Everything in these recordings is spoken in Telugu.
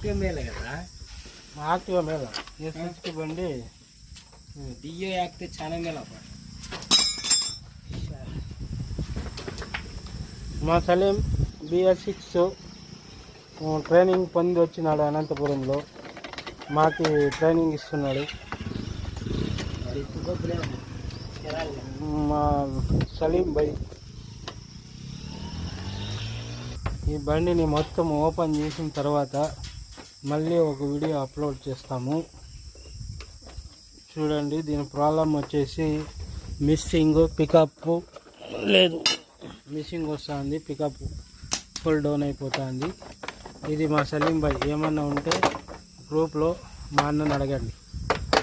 యాక్టివ్ మేలే కదా, యాక్టివ్ మేల SH బండి డియో యాక్టివ్ చాలా మేల. మా సలీం BS6 ట్రైనింగ్ పొంది వచ్చినాడు అనంతపురంలో. మాకి ట్రైనింగ్ ఇస్తున్నాడు మా సలీం భాయ్. ఈ బండిని మొత్తం ఓపెన్ చేసిన తర్వాత మళ్ళీ ఒక వీడియో అప్లోడ్ చేస్తాము చూడండి. దీని ప్రాబ్లం వచ్చేసి మిస్సింగ్ పికప్ లేదు, మిస్సింగ్ వస్తుంది, పికప్ ఫుల్ డౌన్ అయిపోతుంది. ఇది మా సలీం భాయ్. ఏమన్నా ఉంటే గ్రూప్లో మా అన్నని అడగండి.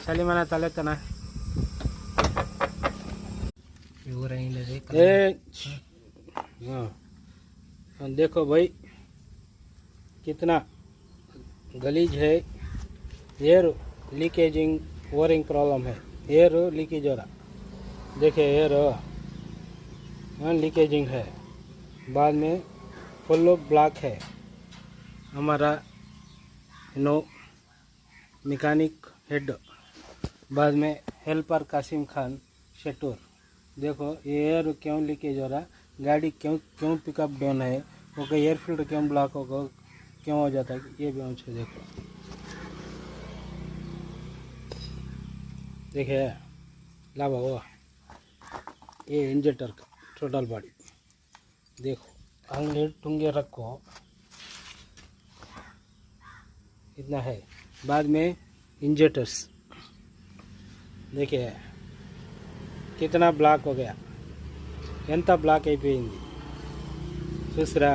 సలీం అన్న తలెత్తనా देखो भाई कितना गलीज है. एयर लीकेजिंग ओरिंग प्रॉब्लम है. एयर लीकेज हो रहा, देखिए एयर लीकेजिंग है. बाद में फुल ब्लॉक है. हमारा नो मैकेनिक हेड, बाद में हेल्पर कासिम खान शेटूर. देखो ये एयर क्यों लीकेज हो रहा, गाड़ी क्यों पिकअप डाउन है, वो एयर फिल्टर क्यों ब्लॉक होगा, क्यों हो जाता है, ये भी हमसे देखो. देखिए लावा हुआ ये इंजेक्टर का टोटल बॉडी देखो. अंगली टुंगे रखो इतना है. बाद में इंजेक्टर्स देखिए कितना ब्लॉक हो गया, ఎంత బ్లాక్ అయిపోయింది చూసిరా.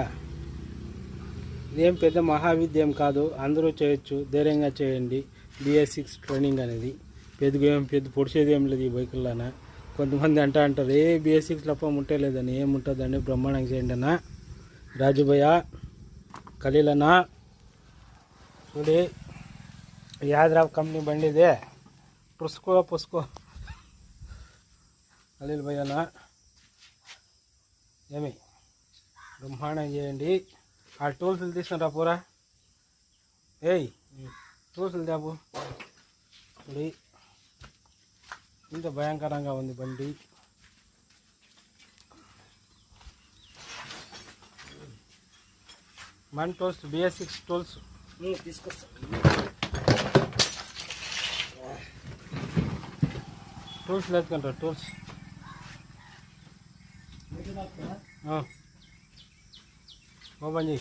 ఇదేం పెద్ద మహావిద్యం కాదు, అందరూ చేయొచ్చు, ధైర్యంగా చేయండి. BS6 ట్రైనింగ్ అనేది పెద్ద పొడిచేది ఏం లేదు ఈ బైకుల్లోన. కొంతమంది అంటారు BS6 తప్ప ముట్టలేదని. ఏముంటుందని బ్రహ్మాండంగా చేయండి అన్న. రాజుభయ్య ఖలీలన్నా చూడి యాదరావ్ కంపెనీ బండి ఇదే. పుసుకో ఖలీల్ భయ్యనా ఏమి బ్రహ్మాండం చేయండి. ఆ టూల్స్లు తీసుకుంటా పూరా. ఏయ్ టూల్స్లు దాపు చూడి ఇంత భయంకరంగా ఉంది బండి. మన టూల్స్ BS6 టూల్స్ తీసుకొస్తా. టూల్స్ లేదుకుంటారు టూల్స్ ఓపెన్ చేయి.